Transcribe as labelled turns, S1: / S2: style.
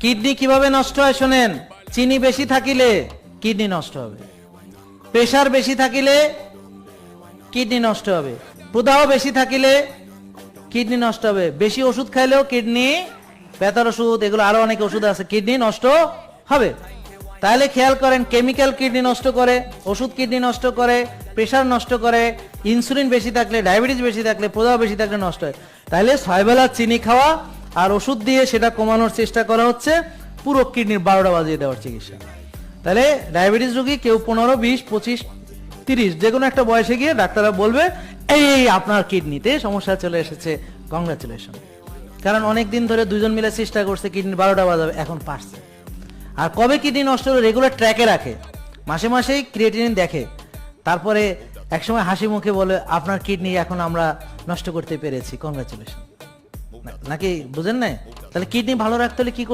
S1: Kidney কিভাবে নষ্ট হয় শোনেন, চিনি বেশি থাকিলে কিডনি নষ্ট হবে, প্রেসার বেশি থাকিলে কিডনি নষ্ট হবে, প্রদাহ বেশি থাকিলে কিডনি নষ্ট হবে, বেশি ওষুধ খাইলেও কিডনি, ব্যথার ওষুধ, এগুলো আরো অনেক ওষুধ আছে, কিডনি নষ্ট হবে। তাহলে খেয়াল করেন, কেমিক্যাল কিডনি নষ্ট করে, ওষুধ কিডনি নষ্ট করে, প্রেসার নষ্ট করে, ইনসুলিন বেশি থাকলে, ডায়াবেটিস বেশি থাকলে, প্রদাহ বেশি থাকলে নষ্ট হয়। তাহলে 6 বেলা চিনি খাওয়া আর ওষুধ দিয়ে সেটা কমানোর চেষ্টা করা হচ্ছে, পুরো কিডনির 12টা বাজিয়ে দেওয়ার চিকিৎসা। তাহলে ডায়াবেটিস রোগী কেউ 15, 20, 25, 30 যে কোনো একটা বয়সে গিয়ে ডাক্তাররা বলবে এই আপনার কিডনিতে সমস্যা চলে এসেছে, কংগ্রাচুলেশন। কারণ অনেক দিন ধরে দুজন মিলে চেষ্টা করছে কিডনি 12টা বাজাবে, এখন পারছে। আর কবে কিডনি নষ্ট হলো রেগুলার ট্র্যাকে রাখে, মাসে মাসেই ক্রিয়েটিনিন দেখে, তারপরে একসময় হাসি মুখে বলে আপনার কিডনি এখন আমরা নষ্ট করতে পেরেছি, কংগ্রাচুলেশন। নাকি বুঝেন নাই? তাহলে কিডনি ভালো রাখতে হলে কি